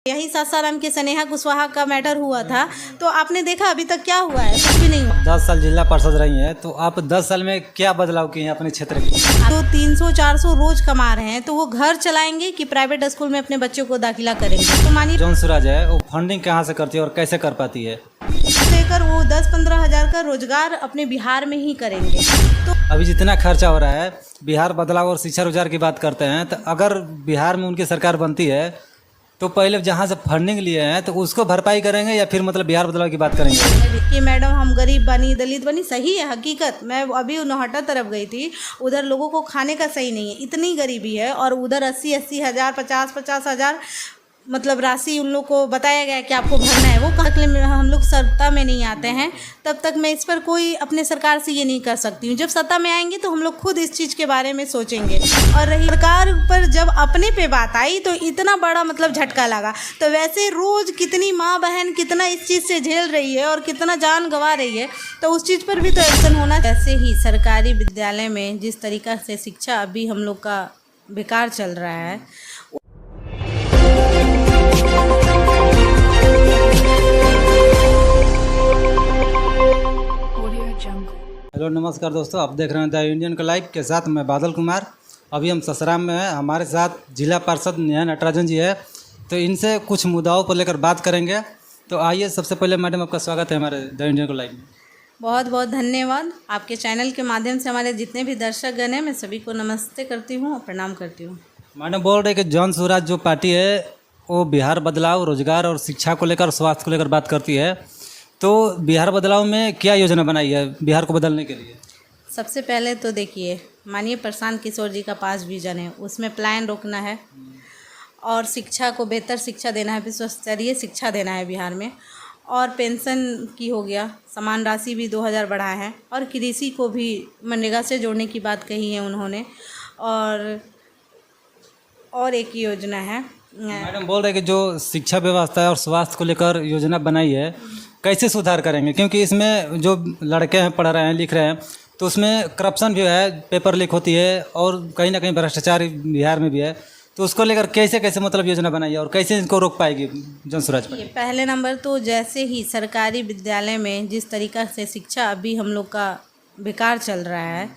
यही सासाराम के स्नेहा कुशवाहा का मैटर हुआ था, तो आपने देखा अभी तक क्या हुआ है? कुछ भी नहीं हुआ। 10 साल जिला पार्षद रही हैं, तो आप 10 साल में क्या बदलाव किए हैं अपने क्षेत्र के? तो 300-400 रोज कमा रहे हैं, तो वो घर चलाएंगे कि प्राइवेट स्कूल में अपने बच्चों को दाखिला करेंगे? तो मानिए जौन सूरज है वो फंडिंग कहाँ से करती है और कैसे कर पाती है? लेकर वो 10-15 हज़ार का रोजगार अपने बिहार में ही करेंगे। तो अभी जितना खर्चा हो रहा है, बिहार बदलाव और शिक्षा रोजगार की बात करते हैं, तो अगर बिहार में उनकी सरकार बनती है तो पहले जहाँ से फंडिंग लिए हैं तो उसको भरपाई करेंगे या फिर मतलब बिहार बदलाव की बात करेंगे? कि मैडम हम गरीब बनी, दलित बनी, सही है हकीकत। मैं अभी नौहट्टा तरफ गई थी, उधर लोगों को खाने का सही नहीं है, इतनी गरीबी है। और उधर 80-80 हज़ार, 50-50 हज़ार मतलब राशि उन लोग को बताया गया कि आपको भरना है। वो कल में हम लोग सत्ता में नहीं आते हैं तब तक मैं इस पर कोई अपने सरकार से ये नहीं कर सकती हूँ। जब सत्ता में आएंगे तो हम लोग खुद इस चीज़ के बारे में सोचेंगे। और रही सरकार पर जब अपने पे बात आई तो इतना बड़ा मतलब झटका लगा। तो वैसे रोज़ कितनी माँ बहन कितना इस चीज़ से झेल रही है और कितना जान गंवा रही है, तो उस चीज़ पर भी तो एक्शन होना। ऐसे ही सरकारी विद्यालय में जिस तरीक़ा से शिक्षा अभी हम लोग का बेकार चल रहा है। हेलो नमस्कार दोस्तों, आप देख रहे हैं द इंडियन का लाइव के साथ मैं बादल कुमार। अभी हम ससराम में हैं, हमारे साथ जिला पार्षद नेहा नटराजन जी है, तो इनसे कुछ मुद्दाओं पर लेकर बात करेंगे। तो आइए, सबसे पहले मैडम आपका स्वागत है हमारे द इंडियन का लाइव में। बहुत बहुत धन्यवाद। आपके चैनल के माध्यम से हमारे जितने भी दर्शकगण हैं, मैं सभी को नमस्ते करती हूँ और प्रणाम करती हूँ। मैडम बोल रहे कि जौन सूरज जो पार्टी है वो बिहार बदलाव, रोजगार और शिक्षा को लेकर, स्वास्थ्य को लेकर बात करती है, तो बिहार बदलाव में क्या योजना बनाई है बिहार को बदलने के लिए? सबसे पहले तो देखिए, माननीय प्रशांत किशोर जी का 5 विजन है, उसमें प्लान रोकना है और शिक्षा को बेहतर शिक्षा देना है, विश्व स्तरीय शिक्षा देना है बिहार में। और पेंशन की हो गया, समान राशि भी 2000 बढ़ाए हैं और कृषि को भी मनरेगा से जोड़ने की बात कही है उन्होंने। और एक योजना है, मैडम बोल रहे कि जो शिक्षा व्यवस्था है और स्वास्थ्य को लेकर योजना बनाई है, कैसे सुधार करेंगे? क्योंकि इसमें जो लड़के हैं, पढ़ रहे हैं, लिख रहे हैं, तो उसमें करप्शन भी है, पेपर लीक होती है और कहीं ना कहीं भ्रष्टाचार बिहार में भी है। तो उसको लेकर कैसे कैसे मतलब योजना बनाई है और कैसे इनको रोक पाएगी जनसुराज पर? पहले नंबर तो जैसे ही सरकारी विद्यालय में जिस तरीक़ा से शिक्षा अभी हम लोग का बेकार चल रहा है,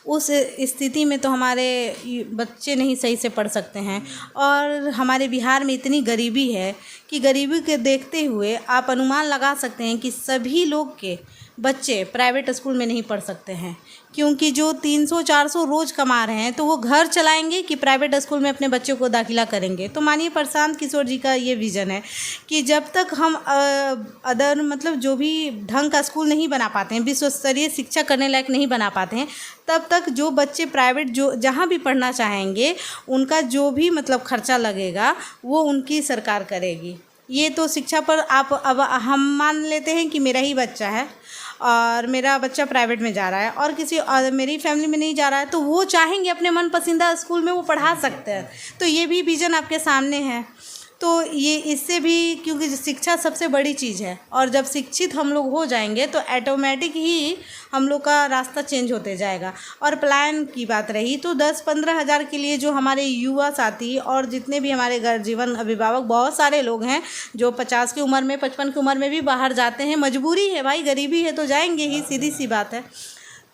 उस स्थिति में तो हमारे बच्चे नहीं सही से पढ़ सकते हैं। और हमारे बिहार में इतनी गरीबी है कि गरीबी के देखते हुए आप अनुमान लगा सकते हैं कि सभी लोग के बच्चे प्राइवेट स्कूल में नहीं पढ़ सकते हैं, क्योंकि जो 300-400 रोज़ कमा रहे हैं तो वो घर चलाएंगे कि प्राइवेट स्कूल में अपने बच्चों को दाखिला करेंगे? तो माननीय प्रशांत किशोर जी का ये विज़न है कि जब तक हम अदर मतलब जो भी ढंग का स्कूल नहीं बना पाते हैं, विश्व स्तरीय शिक्षा करने लायक नहीं बना पाते हैं, तब तक जो बच्चे प्राइवेट जो जहाँ भी पढ़ना चाहेंगे उनका जो भी मतलब खर्चा लगेगा वो उनकी सरकार करेगी। ये तो शिक्षा पर आप अब हम मान लेते हैं कि मेरा ही बच्चा है और मेरा बच्चा प्राइवेट में जा रहा है और किसी और मेरी फैमिली में नहीं जा रहा है, तो वो चाहेंगे अपने मन पसंदीदा स्कूल में वो पढ़ा सकते हैं। तो ये भी विज़न आपके सामने है। तो ये इससे भी, क्योंकि शिक्षा सबसे बड़ी चीज़ है और जब शिक्षित हम लोग हो जाएंगे तो ऑटोमेटिक ही हम लोग का रास्ता चेंज होते जाएगा। और प्लान की बात रही तो 10-15 हज़ार के लिए जो हमारे युवा साथी और जितने भी हमारे घर जीवन अभिभावक, बहुत सारे लोग हैं जो 50 की उम्र में, 55 की उम्र में भी बाहर जाते हैं। मजबूरी है भाई, गरीबी है तो जाएंगे ही, सीधी सी बात है।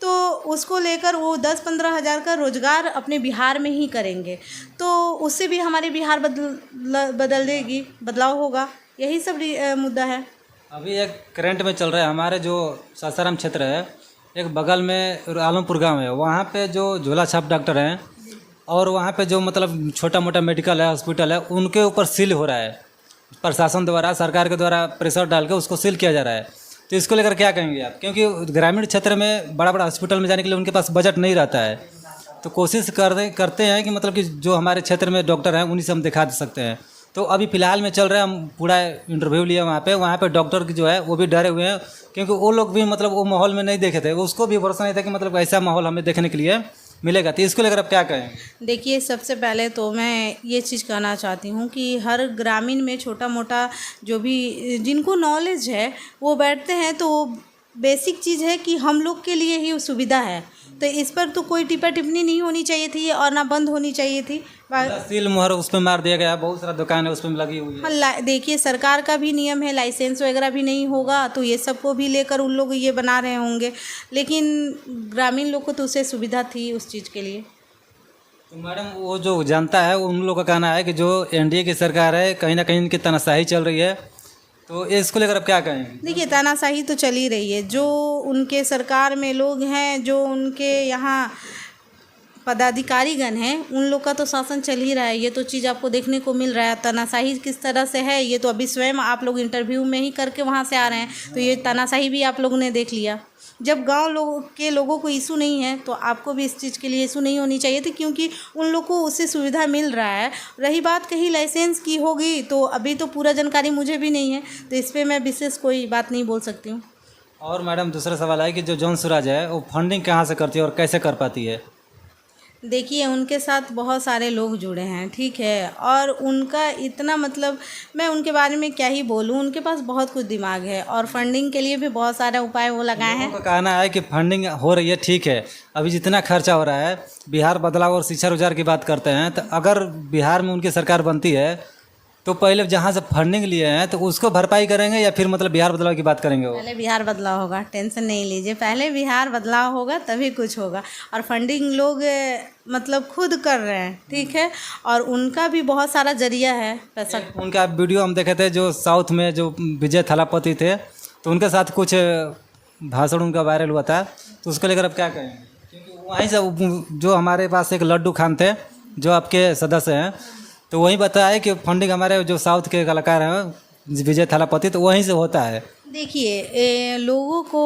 तो उसको लेकर वो 10-15 हज़ार का रोज़गार अपने बिहार में ही करेंगे, तो उससे भी हमारे बिहार बदलेगी, बदलाव होगा। यही सब मुद्दा है। अभी एक करंट में चल रहा है, हमारे जो सासाराम क्षेत्र है, एक बगल में आलमपुर गांव है, वहाँ पे जो झोला छाप डॉक्टर हैं और वहाँ पे जो मतलब छोटा मोटा मेडिकल है, हॉस्पिटल है, उनके ऊपर सील हो रहा है। प्रशासन द्वारा, सरकार के द्वारा प्रेशर डाल के उसको सील किया जा रहा है। तो इसको लेकर क्या कहेंगे आप? क्योंकि ग्रामीण क्षेत्र में बड़ा बड़ा हॉस्पिटल में जाने के लिए उनके पास बजट नहीं रहता है, तो कोशिश करते हैं कि मतलब कि जो हमारे क्षेत्र में डॉक्टर हैं उन्हीं से हम दिखा सकते हैं। तो अभी फ़िलहाल में चल रहा है, हम पूरा इंटरव्यू लिए वहाँ पे डॉक्टर की जो है वो भी डरे हुए हैं, क्योंकि वो लोग भी मतलब वो माहौल में नहीं देखे थे, उसको भी भरोसा नहीं था कि मतलब ऐसा माहौल हमें देखने के लिए मिलेगा। तो इसको लेकर आप क्या कहें? देखिए, सबसे पहले तो मैं ये चीज़ कहना चाहती हूँ कि हर ग्रामीण में छोटा मोटा जो भी जिनको नॉलेज है वो बैठते हैं, तो बेसिक चीज़ है कि हम लोग के लिए ही सुविधा है तो इस पर तो कोई टिप्पा टिप्पणी नहीं होनी चाहिए थी और ना बंद होनी चाहिए थी। सील मोहर उस पर मार दिया गया, बहुत सारा दुकान है उस पर लगी हुई है। हाँ, देखिए सरकार का भी नियम है, लाइसेंस वगैरह भी नहीं होगा तो ये सबको भी लेकर उन लोग ये बना रहे होंगे, लेकिन ग्रामीण लोग को तो उससे सुविधा थी उस चीज़ के लिए। तो मैडम वो जो जनता है उन लोगों का कहना है कि जो एनडीए की सरकार है कहीं ना कहीं इनकी तानाशाही चल रही है, तो इसको लेकर आप क्या कहेंगे? देखिए तानाशाही तो चल ही रही है, जो उनके सरकार में लोग हैं, जो उनके यहाँ पदाधिकारीगण हैं, उन लोग का तो शासन चल ही रहा है। ये तो चीज़ आपको देखने को मिल रहा है। तानाशाही किस तरह से है ये तो अभी स्वयं आप लोग इंटरव्यू में ही करके वहाँ से आ रहे हैं, तो ये तानाशाही भी आप लोगों ने देख लिया। जब गांव के लोगों को इशू नहीं है तो आपको भी इस चीज़ के लिए इशू नहीं होनी चाहिए थी, क्योंकि उन लोग को उससे सुविधा मिल रहा है। रही बात कहीं लाइसेंस की होगी तो अभी तो पूरा जानकारी मुझे भी नहीं है, तो इस पर मैं विशेष कोई बात नहीं बोल सकती हूँ। और मैडम दूसरा सवाल है कि जो जौन स्वराज है वो फंडिंग कहाँ से करती है और कैसे कर पाती है? देखिए उनके साथ बहुत सारे लोग जुड़े हैं, ठीक है, और उनका इतना मतलब मैं उनके बारे में क्या ही बोलूँ, उनके पास बहुत कुछ दिमाग है और फंडिंग के लिए भी बहुत सारा उपाय वो लगाए हैं। लोगों का कहना है कि फंडिंग हो रही है, ठीक है, अभी जितना खर्चा हो रहा है, बिहार बदलाव और शिक्षा रोजगार की बात करते हैं, तो अगर बिहार में उनकी सरकार बनती है तो पहले जहाँ से फंडिंग लिए हैं तो उसको भरपाई करेंगे या फिर मतलब बिहार बदलाव की बात करेंगे? वो पहले बिहार बदलाव होगा, टेंशन नहीं लीजिए, पहले बिहार बदलाव होगा तभी कुछ होगा। और फंडिंग लोग मतलब खुद कर रहे हैं, ठीक है, और उनका भी बहुत सारा जरिया है पैसा। उनका वीडियो हम देखे थे जो साउथ में जो विजय थालापति थे, तो उनके साथ कुछ भाषण उनका वायरल हुआ था, तो उसको लेकर अब क्या कहेंगे? क्योंकि वहीं से जो हमारे पास एक लड्डू खान थे जो आपके सदस्य हैं, तो वही बताया कि फंडिंग हमारे जो साउथ के कलाकार हैं विजय थालापति, तो वहीं से होता है। देखिए लोगों को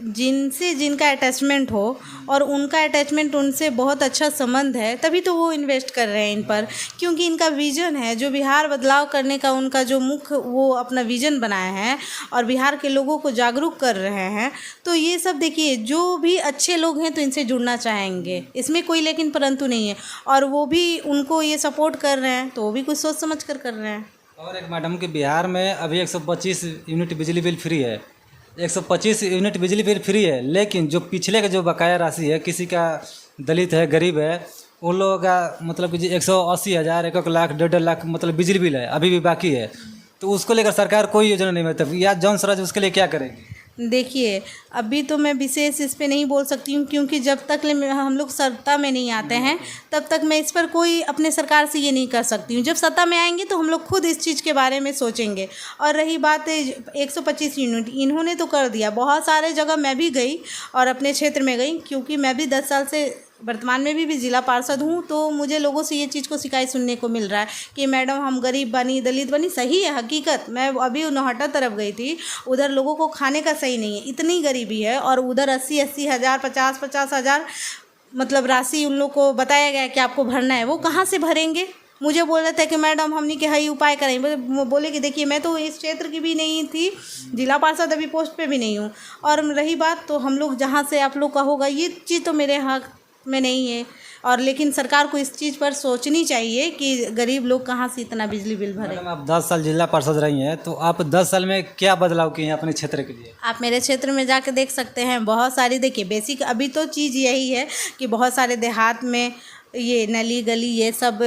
जिनसे जिनका अटैचमेंट हो और उनका अटैचमेंट उनसे बहुत अच्छा संबंध है तभी तो वो इन्वेस्ट कर रहे हैं इन पर, क्योंकि इनका विज़न है जो बिहार बदलाव करने का, उनका जो मुख्य वो अपना विज़न बनाया है और बिहार के लोगों को जागरूक कर रहे हैं। तो ये सब देखिए जो भी अच्छे लोग हैं तो इनसे जुड़ना चाहेंगे, इसमें कोई लेकिन परंतु नहीं है, और वो भी उनको ये सपोर्ट कर रहे हैं तो वो भी कुछ सोच समझ कर रहे हैं। और एक मैडम कि बिहार में अभी 125 यूनिट बिजली बिल फ्री है, 125 यूनिट बिजली बिल फ्री है, लेकिन जो पिछले का जो बकाया राशि है, किसी का दलित है, गरीब है, उन लोगों का मतलब कि 180,000, 1 लाख, 1.5 लाख मतलब बिजली बिल है अभी भी बाकी है, तो उसको लेकर सरकार कोई योजना नहीं बनाती, या जौन स्वराज उसके लिए क्या करेगी? देखिए अभी तो मैं विशेष इस पे नहीं बोल सकती हूँ, क्योंकि जब तक हम लोग सत्ता में नहीं आते हैं तब तक मैं इस पर कोई अपने सरकार से ये नहीं कर सकती हूँ। जब सत्ता में आएंगे तो हम लोग खुद इस चीज़ के बारे में सोचेंगे। और रही बात 125 यूनिट इन्होंने तो कर दिया, बहुत सारे जगह मैं भी गई और अपने क्षेत्र में गई, क्योंकि मैं भी 10 साल से वर्तमान में भी जिला पार्षद हूँ, तो मुझे लोगों से ये चीज़ को शिकायत सुनने को मिल रहा है कि मैडम हम गरीब बनी, दलित बनी। सही है, हकीकत। मैं अभी नौहट्टा तरफ गई थी, उधर लोगों को खाने का सही नहीं है, इतनी गरीबी है, और उधर 80-80 हज़ार, 50-50 हज़ार मतलब राशि उन लोग को बताया गया कि आपको भरना है। वो कहाँ से भरेंगे? मुझे बोल रहे थे कि मैडम हमने के हई उपाय करेंगे। बोले कि देखिए मैं तो इस क्षेत्र की भी नहीं थी, जिला पार्षद अभी पोस्ट पे भी नहीं हूँ, और रही बात तो हम लोग जहाँ से आप लोग का होगा ये चीज़ तो मेरे हक में नहीं है। और लेकिन सरकार को इस चीज़ पर सोचनी चाहिए कि गरीब लोग कहाँ से इतना बिजली बिल भरें। मैडम आप 10 साल जिला पार्षद रही हैं, तो आप 10 साल में क्या बदलाव किए हैं अपने क्षेत्र के लिए? आप मेरे क्षेत्र में जाकर देख सकते हैं, बहुत सारी देखिए बेसिक अभी तो चीज़ यही है कि बहुत सारे देहात में ये नली गली ये सब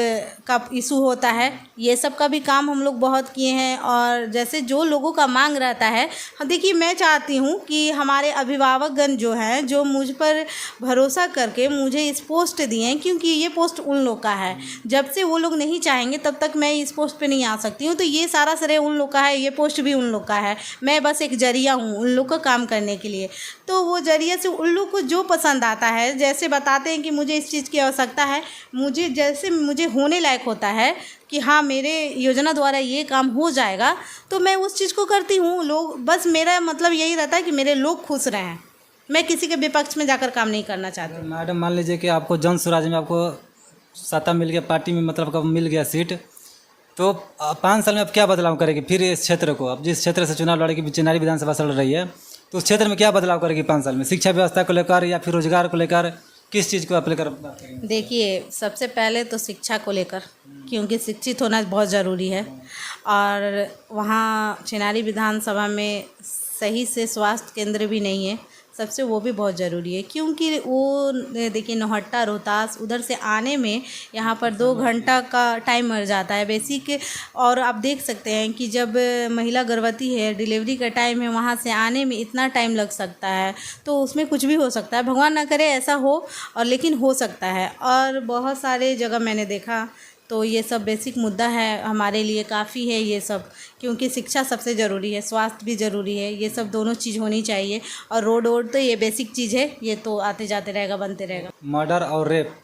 का इशू होता है, ये सब का भी काम हम लोग बहुत किए हैं। और जैसे जो लोगों का मांग रहता है, देखिए मैं चाहती हूँ कि हमारे अभिभावकगण जो हैं, जो मुझ पर भरोसा करके मुझे इस पोस्ट दिए हैं, क्योंकि ये पोस्ट उन लोग का है, जब से वो लोग नहीं चाहेंगे तब तक मैं इस पोस्ट पे नहीं आ सकती हूँ। तो ये सारा श्रेय उन लोग का है, ये पोस्ट भी उन लोग का है, मैं बस एक जरिया हूँ उन लोग का काम करने के लिए। तो वो जरिए से उन लोग को जो पसंद आता है, जैसे बताते हैं कि मुझे इस चीज़ की आवश्यकता है, मुझे जैसे मुझे होने लायक होता है कि हाँ मेरे योजना द्वारा ये काम हो जाएगा, तो मैं उस चीज़ को करती हूँ। लोग बस मेरा मतलब यही रहता है कि मेरे लोग खुश रहें, मैं किसी के विपक्ष में जाकर काम नहीं करना चाहती। मैडम मान लीजिए कि आपको जन स्वराज में आपको सत्ता मिल गया, पार्टी में मतलब कब मिल गया सीट, तो 5 साल में आप क्या बदलाव करेगी फिर इस क्षेत्र को? अब जिस क्षेत्र से चुनाव लड़ेगी, चिनारी विधानसभा चल रही है, तो उस क्षेत्र में क्या बदलाव करेगी 5 साल में? शिक्षा व्यवस्था को लेकर या फिर रोजगार को लेकर, किस चीज़ को आप लेकर बात करेंगे? देखिए सबसे पहले तो शिक्षा को लेकर, क्योंकि शिक्षित होना बहुत ज़रूरी है, और वहाँ चिनारी विधानसभा में सही से स्वास्थ्य केंद्र भी नहीं है, सबसे वो भी बहुत ज़रूरी है, क्योंकि वो देखिए नौहट्टा रोहतास उधर से आने में यहाँ पर 2 घंटा का टाइम मर जाता है बेसिक। और आप देख सकते हैं कि जब महिला गर्भवती है, डिलीवरी का टाइम है, वहाँ से आने में इतना टाइम लग सकता है, तो उसमें कुछ भी हो सकता है। भगवान ना करे ऐसा हो, और लेकिन हो सकता है। और बहुत सारे जगह मैंने देखा, तो ये सब बेसिक मुद्दा है हमारे लिए, काफ़ी है ये सब, क्योंकि शिक्षा सबसे ज़रूरी है, स्वास्थ्य भी ज़रूरी है, ये सब दोनों चीज़ होनी चाहिए। और रोड वोड तो ये बेसिक चीज़ है, ये तो आते जाते रहेगा, बनते रहेगा। मर्डर और रेप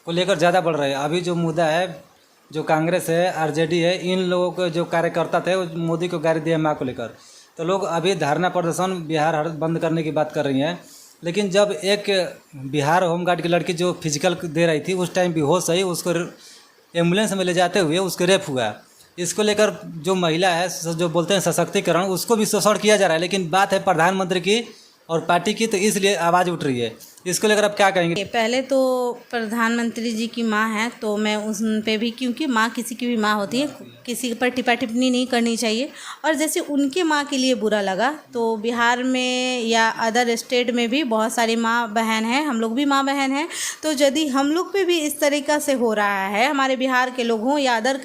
को लेकर ज़्यादा बढ़ रहा है। अभी जो मुद्दा है, जो कांग्रेस है, आरजेडी है, इन लोगों के जो कार्यकर्ता थे वो मोदी को गाली दिया माँ को लेकर, तो लोग अभी धरना प्रदर्शन बिहार बंद करने की बात कर रही हैं। लेकिन जब एक बिहार होमगार्ड की लड़की जो फिजिकल दे रही थी, उस टाइम बेहोश आई, उसको एम्बुलेंस में ले जाते हुए उसको रेप हुआ। इसको लेकर जो महिला है, जो बोलते हैं सशक्तिकरण, उसको भी शोषण किया जा रहा है। लेकिन बात है प्रधानमंत्री की और पार्टी की, तो इसलिए आवाज़ उठ रही है। इसको लेकर आप क्या कहेंगे? पहले तो प्रधानमंत्री जी की माँ है, तो मैं उन पे भी, क्योंकि माँ किसी की भी माँ होती है, किसी पर टिप्पा टिप्पणी नहीं करनी चाहिए। और जैसे उनके माँ के लिए बुरा लगा, तो बिहार में या अदर स्टेट में भी बहुत सारी माँ बहन हैं, हम लोग भी माँ बहन हैं। तो यदि हम लोग पे भी इस तरीक़ा से हो रहा है, हमारे बिहार के लोग हों या अदर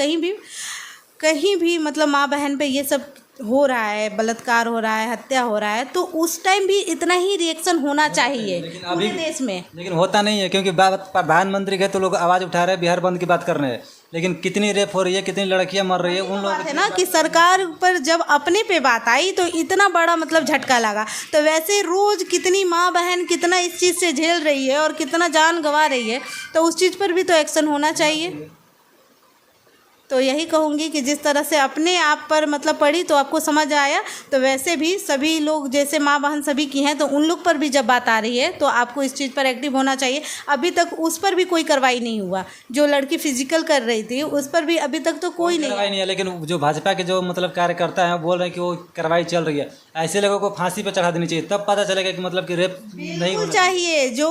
कहीं भी मतलब माँ बहन पे ये सब हो रहा है, बलात्कार हो रहा है, हत्या हो रहा है, तो उस टाइम भी इतना ही रिएक्शन होना चाहिए पूरे देश में। लेकिन होता नहीं है, क्योंकि बात प्रधानमंत्री के तो लोग आवाज़ उठा रहे हैं, बिहार बंद की बात कर रहे हैं। लेकिन कितनी रेप हो रही है, कितनी लड़कियां मर रही है, उन लोगों है ना कि सरकार पर जब अपने पे बात आई तो इतना बड़ा मतलब झटका लगा। तो वैसे रोज़ कितनी माँ बहन कितना इस चीज़ से झेल रही है और कितना जान गंवा रही है, तो उस चीज़ पर भी तो एक्शन होना चाहिए। तो यही कहूँगी कि जिस तरह से अपने आप पर मतलब पड़ी तो आपको समझ आया, तो वैसे भी सभी लोग जैसे माँ बहन सभी की हैं, तो उन लोग पर भी जब बात आ रही है तो आपको इस चीज़ पर एक्टिव होना चाहिए। अभी तक उस पर भी कोई कार्रवाई नहीं हुआ, जो लड़की फिजिकल कर रही थी उस पर भी अभी तक तो कोई नहीं है। लेकिन जो भाजपा के जो मतलब कार्यकर्ता हैं बोल रहे हैं कि वो कार्रवाई चल रही है। ऐसे लोगों को फांसी पर चढ़ा देनी चाहिए, तब पता चलेगा कि मतलब कि रेप नहीं होना चाहिए। जो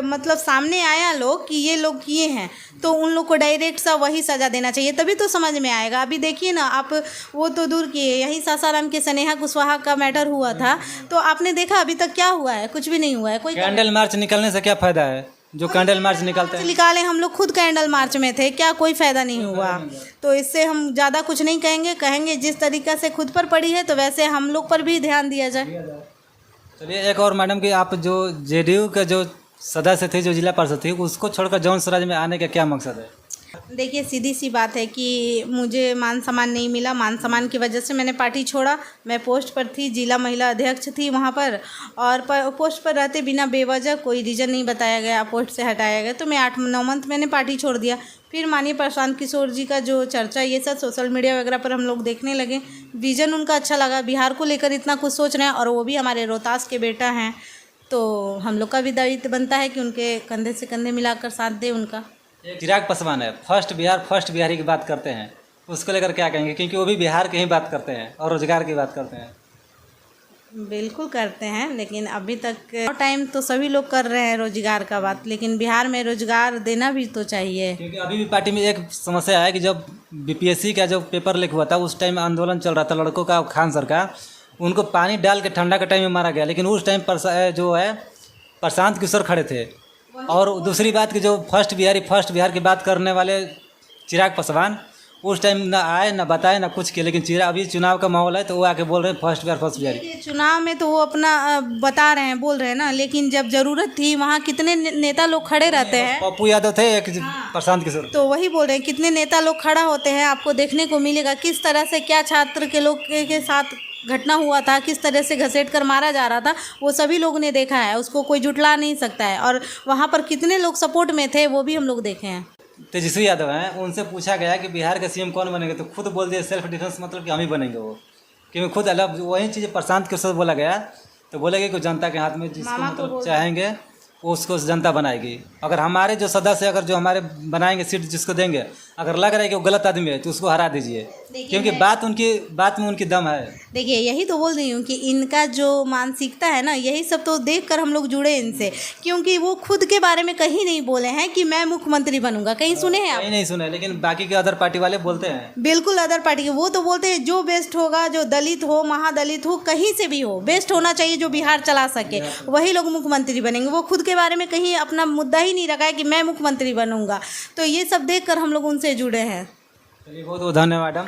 मतलब सामने आया लोग कि ये लोग किए हैं, तो उन लोग को डायरेक्ट सा वही सज़ा देना चाहिए, तभी तो समझ में आएगा। अभी देखिए ना आप, वो तो दूर किए, यही सासाराम के स्नेहा कुशवाहा का मैटर हुआ था, तो आपने देखा अभी तक क्या हुआ है? कुछ भी नहीं हुआ है। कोई कैंडल मार्च निकलने से क्या फ़ायदा है? जो कैंडल मार्च निकालते हैं, निकाले, हम लोग खुद कैंडल मार्च में थे, क्या कोई फ़ायदा नहीं हुआ? तो इससे हम ज़्यादा कुछ नहीं कहेंगे जिस तरीक़ा से खुद पर पड़ी है, तो वैसे हम लोग पर भी ध्यान दिया जाए। चलिए, एक और मैडम कि आप जो जेडीयू के जो सदस्य थे, जो जिला पार्षद थी, उसको छोड़कर जौन स्वराज में आने का क्या मकसद है? देखिए सीधी सी बात है कि मुझे मान सम्मान नहीं मिला, मान सम्मान की वजह से मैंने पार्टी छोड़ा। मैं पोस्ट पर थी, जिला महिला अध्यक्ष थी वहाँ पर, और पोस्ट पर रहते बिना बेवजह कोई रीज़न नहीं बताया गया, पोस्ट से हटाया गया, तो मैं 8-9 मंथ मैंने पार्टी छोड़ दिया। फिर माननीय प्रशांत किशोर जी का जो चर्चा ये सब सोशल मीडिया वगैरह पर हम लोग देखने लगे, विज़न उनका अच्छा लगा, बिहार को लेकर इतना कुछ सोच रहे हैं, और वो भी हमारे रोहतास के बेटा हैं, तो हम लोग का भी दायित्व बनता है कि उनके कंधे से कंधे मिलाकर साथ दें उनका। चिराग पासवान है, फर्स्ट बिहारी की बात करते हैं, उसको लेकर क्या कहेंगे? क्योंकि वो भी बिहार की ही बात करते हैं और रोजगार की बात करते हैं। बिल्कुल करते हैं, लेकिन अभी तक टाइम तो सभी लोग कर रहे हैं रोजगार का बात, लेकिन बिहार में रोजगार देना भी तो चाहिए। क्योंकि अभी भी पार्टी में एक समस्या है कि जब बीपीएससी का जो पेपर लीक हुआ था, उस टाइम आंदोलन चल रहा था लड़कों का, खान सर का, उनको पानी डाल के ठंडा के टाइम में मारा गया। लेकिन उस टाइम जो है प्रशांत किशोर खड़े थे। और दूसरी बात कि जो फर्स्ट बिहार की बात करने वाले चिराग पासवान, उस टाइम ना आए ना बताए ना कुछ किए, लेकिन चिराग अभी चुनाव का माहौल है तो वो आके बोल रहे हैं फर्स्ट बिहारी। चुनाव में तो वो अपना बता रहे हैं, बोल रहे हैं ना, लेकिन जब जरूरत थी वहाँ कितने नेता लोग खड़े रहते हैं। पप्पू यादव थे, एक प्रशांत किशोर, तो वही बोल रहे हैं कितने नेता लोग खड़ा होते हैं, आपको देखने को मिलेगा किस तरह से क्या छात्र के लोग के साथ घटना हुआ था, किस तरह से घसीट कर मारा जा रहा था, वो सभी लोगों ने देखा है, उसको कोई जुटला नहीं सकता है। और वहाँ पर कितने लोग सपोर्ट में थे वो भी हम लोग देखे हैं। तेजस्वी यादव हैं, उनसे पूछा गया कि बिहार का सीएम कौन बनेंगे, तो खुद बोल दिए सेल्फ डिफेंस, मतलब कि हम ही बनेंगे वो, क्योंकि खुद अलग वही चीज़ प्रशांत किशोर बोला गया, तो बोलेंगे कि जनता के हाथ में जिसको मतलब चाहेंगे उसको जनता बनाएगी। अगर हमारे जो सदस्य अगर जो हमारे बनाएंगे सीट जिसको देंगे, अगर लग रहा है कि वो गलत आदमी है तो उसको हरा दीजिए, क्योंकि बात में उनकी दम है। देखिए यही तो बोल रही हूँ कि इनका जो मानसिकता है ना, यही सब तो देखकर हम लोग जुड़े इनसे, क्योंकि वो खुद के बारे में कहीं नहीं बोले हैं कि मैं मुख्यमंत्री बनूंगा। कहीं सुने हैं आप? कहीं नहीं सुने, लेकिन बाकी के अदर पार्टी वाले बोलते हैं। बिल्कुल अदर पार्टी के वो तो बोलते हैं जो बेस्ट होगा, जो दलित हो, महादलित हो, कहीं से भी हो, बेस्ट होना चाहिए जो बिहार चला सके, वही लोग मुख्यमंत्री बनेंगे। वो खुद के बारे में कहीं अपना मुद्दा ही नहीं रखा है कि मैं मुख्यमंत्री बनूंगा। तो ये सब देख कर हम लोग उनसे जुड़े हैं। चलिए, बहुत बहुत धन्यवाद मैडम।